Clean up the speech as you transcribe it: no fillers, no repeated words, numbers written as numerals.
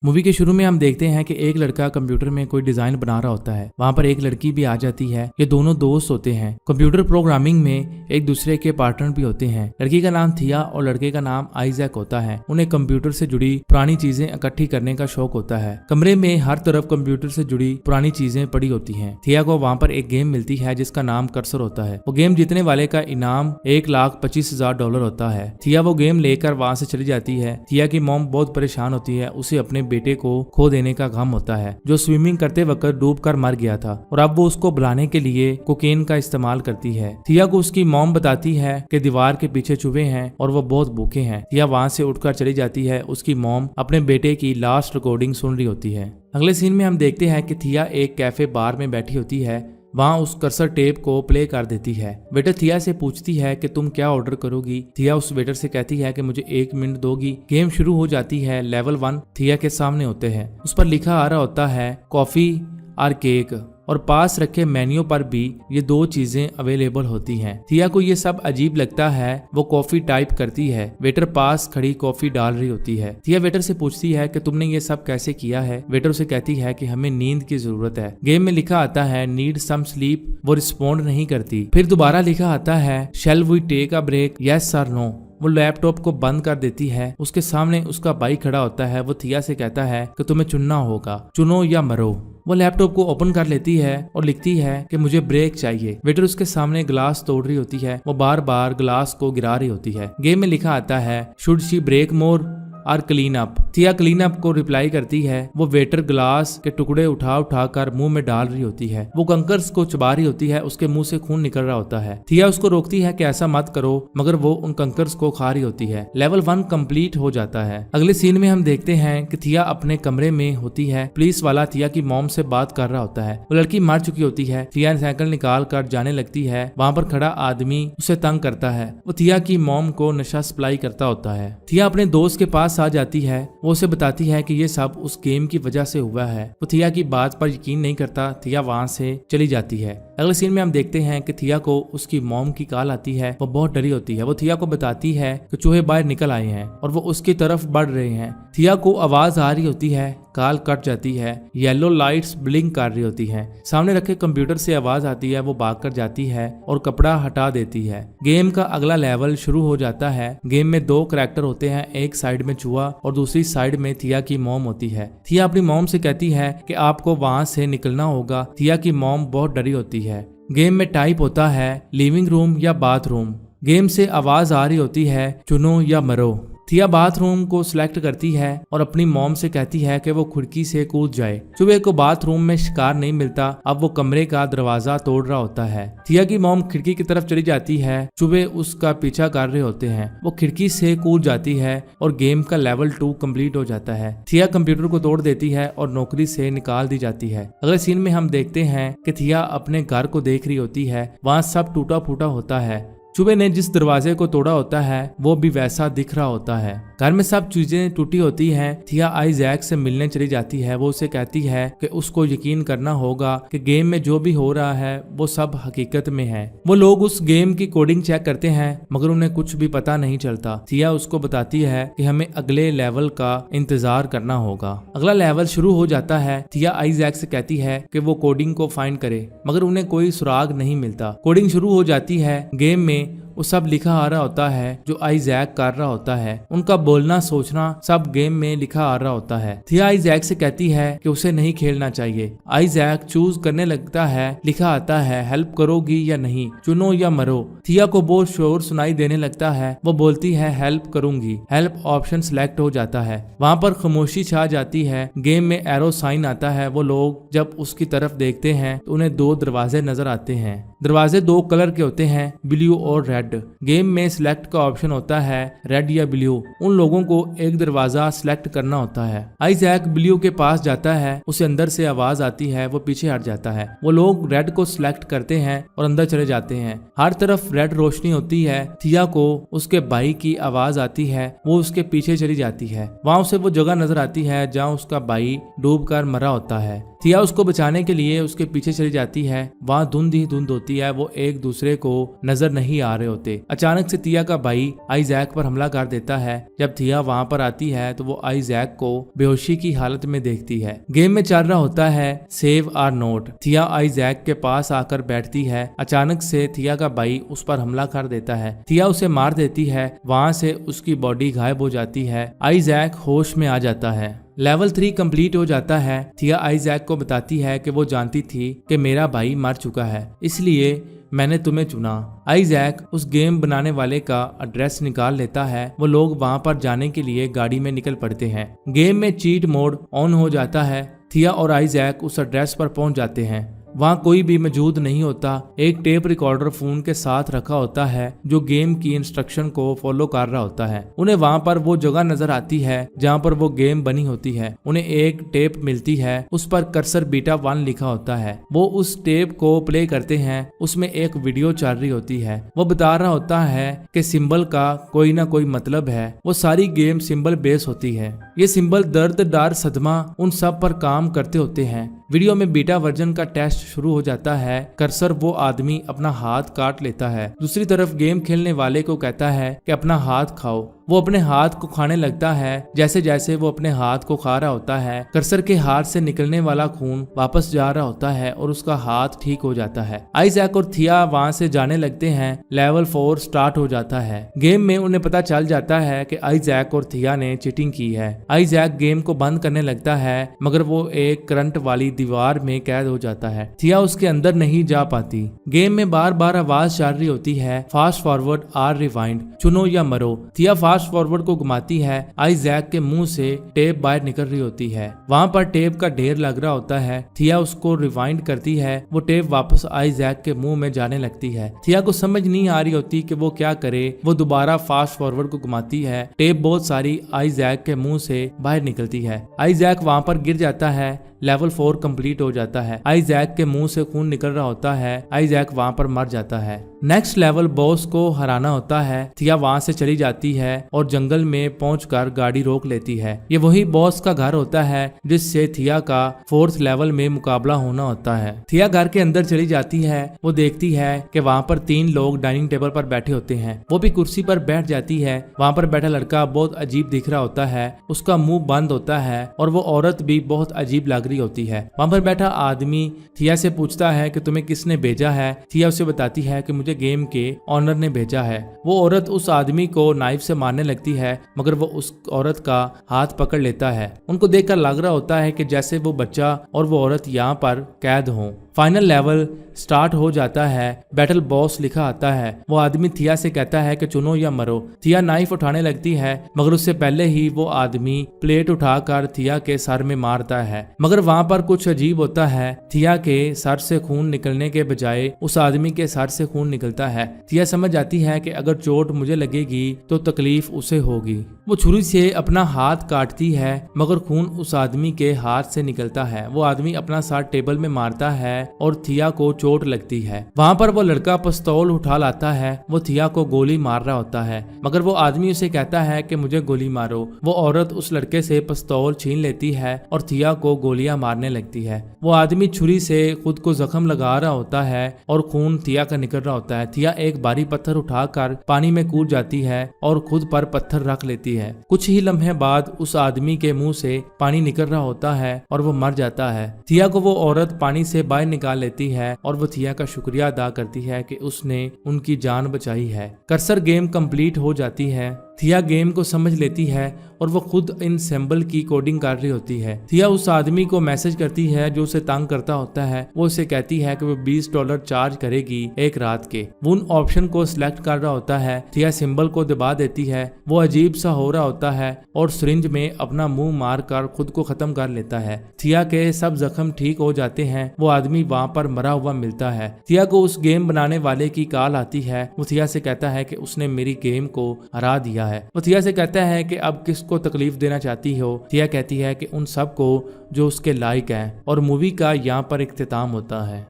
Movie के शुरू में हम देखते हैं कि एक लड़का कंप्यूटर में कोई डिजाइन बना रहा होता है। वहाँ पर एक लड़की भी आ जाती है। ये दोनों दोस्त होते हैं। कंप्यूटर प्रोग्रामिंग में एक दूसरे के पार्टनर भी होते हैं। लड़की का नाम थिया और लड़के का नाम आइजैक होता है। उन्हें कंप्यूटर से जुड़ी पुरानी चीजें इकट्ठी करने का शौक होता है। कमरे में हर तरफ कंप्यूटर से जुड़ी पुरानी चीजें पड़ी होती हैं। थिया को वहाँ पर एक गेम मिलती है जिसका नाम कर्सर होता है। वो गेम जीतने वाले का इनाम $1,25,000 होता है। थिया वो गेम लेकर वहाँ से चली जाती है। थिया की मॉम बहुत परेशान होती है। उसे अपने बेटे को खो देने का गम होता है, जो स्विमिंग करते वक्त डूबकर मर गया था, और अब वो उसको बुलाने के लिए कोकेन का इस्तेमाल करती है। थिया को उसकी मॉम बताती है कि दीवार के पीछे चूहे हैं और वो बहुत भूखे हैं। थिया वहाँ से उठकर चली जाती है। उसकी मॉम अपने बेटे की लास्ट रिकॉर्डिंग सुन रही होती है। अगले सीन में हम देखते हैं कि थिया एक कैफे बार में बैठी होती है। वहाँ उस कर्सर टेप को प्ले कर देती है। वेटर थिया से पूछती है कि तुम क्या ऑर्डर करोगी। थिया उस वेटर से कहती है कि मुझे 1 मिनट दोगी। गेम शुरू हो जाती है। लेवल 1 थिया के सामने होते हैं। उस पर लिखा आ रहा होता है कॉफी और केक, और पास रखे मेन्यू पर भी ये 2 चीजें अवेलेबल होती हैं। थिया को ये सब अजीब लगता है। वो कॉफी टाइप करती है। वेटर पास खड़ी कॉफी डाल रही होती है। थिया वेटर से पूछती है कि तुमने ये सब कैसे किया है। वेटर उसे कहती है कि हमें नींद की जरूरत है। गेम में लिखा आता है नीड सम स्लीप। वो रिस्पॉन्ड नहीं करती। फिर दोबारा लिखा आता है shall we take a break, yes और नो। वो लैपटॉप को बंद कर देती है। उसके सामने उसका भाई खड़ा होता है। वो थिया से कहता है कि तुम्हें चुनना होगा, चुनो या मरो। वो लैपटॉप को ओपन कर लेती है और लिखती है कि मुझे ब्रेक चाहिए। वेटर उसके सामने ग्लास तोड़ रही होती है। वो बार बार ग्लास को गिरा रही होती है। गेम में लिखा आता है शुड शी ब्रेक मोर और क्लीन अप। थिया क्लीन अप को रिप्लाई करती है। वो वेटर ग्लास के टुकड़े उठा उठा कर मुंह में डाल रही होती है। वो कंकर्स को चबा रही होती है। उसके मुंह से खून निकल रहा होता है। थिया उसको रोकती है कि ऐसा मत करो, मगर वो उन कंकर्स को खा रही होती है। लेवल 1 कंप्लीट हो जाता है। अगले सीन में हम देखते हैं कि थिया अपने कमरे में होती है। पुलिस वाला थिया की मॉम से बात कर रहा होता है। वो लड़की मर चुकी होती है। थिया साइकिल निकाल कर जाने लगती है। वहाँ पर खड़ा आदमी उसे तंग करता है। वो थिया की मॉम को नशा सप्लाई करता होता है। थिया अपने दोस्त के पास आ जाती है। वो उसे बताती है कि ये सब उस गेम की वजह से हुआ है। वो थिया की बात पर यकीन नहीं करता। थिया वहाँ से चली जाती है। अगले सीन में हम देखते हैं कि थिया को उसकी मॉम की कॉल आती है। वो बहुत डरी होती है। वो थिया को बताती है कि चूहे बाहर निकल आए हैं और वो उसकी तरफ बढ़ रहे हैं। थिया को आवाज आ रही होती है। कॉल कट जाती है। येलो लाइट्स ब्लिंक कर रही होती हैं। सामने रखे कंप्यूटर से आवाज आती है। वो भाग कर जाती है और कपड़ा हटा देती है। गेम का अगला लेवल शुरू हो जाता है। गेम में 2 कैरेक्टर होते हैं। एक साइड में चूहा और दूसरी साइड में थिया की मॉम होती है। थिया अपनी मॉम से कहती है कि आपको वहां से निकलना होगा। थिया की मॉम बहुत डरी होती है। गेम में टाइप होता है लिविंग रूम या बाथरूम। गेम से आवाज आ रही होती है चुनो या मरो। थिया बाथरूम को सिलेक्ट करती है और अपनी मॉम से कहती है कि वो खिड़की से कूद जाए। चूहे को बाथरूम में शिकार नहीं मिलता। अब वो कमरे का दरवाजा तोड़ रहा होता है। थिया की मॉम खिड़की की तरफ चली जाती है। चूहे उसका पीछा कर रहे होते हैं। वो खिड़की से कूद जाती है और गेम का लेवल 2 कंप्लीट हो जाता है। थिया कंप्यूटर को तोड़ देती है और नौकरी से निकाल दी जाती है। अगले सीन में हम देखते हैं कि थिया अपने घर को देख रही होती है। वहाँ सब टूटा फूटा होता है। चूहे ने जिस दरवाजे को तोड़ा होता है वो भी वैसा दिख रहा होता है। घर में सब चीजें टूटी होती हैं। थिया आइजैक से मिलने चली जाती है। वो उसे कहती है कि उसको यकीन करना होगा कि गेम में जो भी हो रहा है वो सब हकीकत में है। वो लोग उस गेम की कोडिंग चेक करते हैं मगर उन्हें कुछ भी पता नहीं चलता। थिया उसको बताती है कि हमें अगले लेवल का इंतजार करना होगा। अगला लेवल शुरू हो जाता है। थिया आइजैक से कहती है कि वो कोडिंग को फाइंड करे मगर उन्हें कोई सुराग नहीं मिलता। कोडिंग शुरू हो जाती है। गेम में वो सब लिखा आ रहा होता है जो आइजैक कर रहा होता है। उनका बोलना सोचना सब गेम में लिखा आ रहा होता है। थिया आइजैक से कहती है कि उसे नहीं खेलना चाहिए। आइजैक चूज करने लगता है। लिखा आता है हेल्प करोगी या नहीं, चुनो या मरो। थिया को बहुत शोर सुनाई देने लगता है। वो बोलती है हेल्प करूंगी। हेल्प ऑप्शन सिलेक्ट हो जाता है। वहाँ पर खामोशी छा जाती है। गेम में एरो साइन आता है। वो लोग जब उसकी तरफ देखते हैं तो उन्हें 2 दरवाजे नजर आते हैं। दरवाजे 2 कलर के होते हैं, ब्लू और रेड। गेम में सिलेक्ट का ऑप्शन होता है रेड या ब्लू। उन लोगों को एक दरवाजा सिलेक्ट करना होता है। आइजैक ब्लू के पास जाता है। उसे अंदर से आवाज आती है। वो पीछे हट जाता है। वो लोग रेड को सिलेक्ट करते हैं और अंदर चले जाते हैं। हर तरफ रेड रोशनी होती है। थिया को उसके भाई की आवाज आती है। वो उसके पीछे चली जाती है। वहाँ उसे वो जगह नजर आती है जहाँ उसका भाई डूब कर मरा होता है। थिया उसको बचाने के लिए उसके पीछे चली जाती है। वहाँ धुंध ही धुंध होती है, वो एक दूसरे को नजर नहीं आ रहे होते। अचानक से थिया का भाई आइजैक पर हमला कर देता है। जब थिया वहाँ पर आती है तो वो आइजैक को बेहोशी की हालत में देखती है। गेम में चल रहा होता है सेव आर नोट। थिया आइजैक के पास आकर बैठती है। अचानक से थिया का भाई उस पर हमला कर देता है। थिया उसे मार देती है। वहाँ से उसकी बॉडी गायब हो जाती है। आइजैक होश में आ जाता है। लेवल 3 कंप्लीट हो जाता है। थिया आइजैक को बताती है कि वो जानती थी कि मेरा भाई मर चुका है, इसलिए मैंने तुम्हें चुना। आइजैक उस गेम बनाने वाले का एड्रेस निकाल लेता है। वो लोग वहां पर जाने के लिए गाड़ी में निकल पड़ते हैं। गेम में चीट मोड ऑन हो जाता है। थिया और आइजैक उस एड्रेस पर पहुंच जाते हैं। वहाँ कोई भी मौजूद नहीं होता। एक टेप रिकॉर्डर फोन के साथ रखा होता है जो गेम की इंस्ट्रक्शन को फॉलो कर रहा होता है। उन्हें वहाँ पर वो जगह नजर आती है जहाँ पर वो गेम बनी होती है। उन्हें एक टेप मिलती है, उस पर कर्सर बीटा 1 लिखा होता है। वो उस टेप को प्ले करते हैं। उसमें एक वीडियो चल रही होती है। वो बता रहा होता है कि सिंबल का कोई ना कोई मतलब है। वो सारी गेम सिंबल बेस होती है। ये सिंबल दर्द, डर, सदमा उन सब पर काम करते होते हैं। वीडियो में बीटा वर्जन का टेस्ट शुरू हो जाता है। कर्सर वो आदमी अपना हाथ काट लेता है। दूसरी तरफ गेम खेलने वाले को कहता है कि अपना हाथ खाओ। वो अपने हाथ को खाने लगता है। जैसे जैसे वो अपने हाथ को खा रहा होता है, कर्सर के हाथ से निकलने वाला खून वापस जा रहा होता है और उसका हाथ ठीक हो जाता है। आइजैक और थिया वहाँ से जाने लगते हैं। लेवल 4 स्टार्ट हो जाता है। गेम में उन्हें पता चल जाता है कि आइजैक और थिया ने चीटिंग की है। आइजैक गेम को बंद करने लगता है, मगर वो एक करंट वाली दीवार में कैद हो जाता है। थिया उसके अंदर नहीं जा पाती। गेम में बार बार आवाज चल रही होती है, फास्ट फॉरवर्ड आर रिवाइंड, चुनो या मरो। थिया फास्ट फॉरवर्ड को घुमाती है। आइजैक के मुंह से टेप बाहर निकल रही होती है। वहाँ पर टेप का ढेर लग रहा होता है। थिया उसको रिवाइंड करती है। वो टेप वापस आइजैक के मुंह में जाने लगती है। थिया को समझ नहीं आ रही होती कि वो क्या करे। वो दोबारा फास्ट फॉरवर्ड को घुमाती है। टेप बहुत सारी आइजैक के मुंह से बाहर निकलती है। आइजैक वहाँ पर गिर जाता है। लेवल 4 कंप्लीट हो जाता है। आइजैक के मुंह से खून निकल रहा होता है। आइजैक वहाँ पर मर जाता है। नेक्स्ट लेवल बॉस को हराना होता है। थिया वहाँ से चली जाती है और जंगल में पहुंचकर गाड़ी रोक लेती है। ये वही बॉस का घर होता है जिससे थिया का 4th लेवल में मुकाबला होना होता है। थिया घर के अंदर चली जाती है। वो देखती है कि वहाँ पर 3 लोग डाइनिंग टेबल पर बैठे होते हैं। वो भी कुर्सी पर बैठ जाती है। वहाँ पर बैठा लड़का बहुत अजीब दिख रहा होता है। उसका मुंह बंद होता है और वो औरत भी बहुत अजीब लग रही होती है। वहाँ पर बैठा आदमी थिया से पूछता है कि तुम्हें किसने भेजा है। थिया उसे बताती है कि मुझे गेम के ऑनर ने भेजा है। वो औरत उस आदमी को नाइफ से मारने लगती है, मगर वो उस औरत का हाथ पकड़ लेता है। उनको देखकर लग रहा होता है कि जैसे वो बच्चा और वो औरत यहाँ पर कैद हों। फाइनल लेवल स्टार्ट हो जाता है। बैटल बॉस लिखा आता है। वो आदमी थिया से कहता है कि चुनो या मरो। थिया नाइफ उठाने लगती है, मगर उससे पहले ही वो आदमी प्लेट उठाकर थिया के सर में मारता है। मगर वहाँ पर कुछ अजीब होता है। थिया के सर से खून निकलने के बजाय उस आदमी के सर से खून निकलता है। थिया समझ जाती है कि अगर चोट मुझे लगेगी तो तकलीफ उसे होगी। वो छुरी से अपना हाथ काटती है, मगर खून उस आदमी के हाथ से निकलता है। वो आदमी अपना सर टेबल में मारता है और थिया को चोट लगती है। वहाँ पर वो लड़का पिस्तौल उठा लाता है। वो थिया को गोली मार रहा होता है, मगर वो आदमी उसे कहता है कि मुझे गोली मारो। वो औरत उस लड़के से पिस्तौल छीन लेती है और थिया को गोलियां मारने लगती है। वो आदमी छुरी से खुद को जख्म लगा रहा होता है और खून थिया का निकल रहा होता है। थिया एक भारी पत्थर उठाकर पानी में कूद जाती है और खुद पर पत्थर रख लेती है। कुछ ही लम्हे बाद उस आदमी के मुंह से पानी निकल रहा होता है और वो मर जाता है। थिया को वो औरत पानी से बाहर निकाल लेती है और वो थिया का शुक्रिया अदा करती है कि उसने उनकी जान बचाई है। कर्सर गेम कंप्लीट हो जाती है। थिया गेम को समझ लेती है और वो खुद इन सिंबल की कोडिंग कर रही होती है। थिया उस आदमी को मैसेज करती है जो उसे तंग करता होता है। वो उसे कहती है कि वो $20 चार्ज करेगी एक रात के। वो उन ऑप्शन को सिलेक्ट कर रहा होता है। थिया सिंबल को दबा देती है। वो अजीब सा हो रहा होता है और सिरिंज में अपना मुंह मार कर खुद को खत्म कर लेता है। थिया के सब जख्म ठीक हो जाते हैं। वो आदमी वहाँ पर मरा हुआ मिलता है। थिया को उस गेम बनाने वाले की कॉल आती है। वो थिया से कहता है कि उसने मेरी गेम को हरा दिया है। वो थिया से कहता है कि अब किसको तकलीफ देना चाहती हो। थिया कहती है कि उन सब को जो उसके लायक हैं। और मूवी का यहाँ पर इख्तिताम होता है।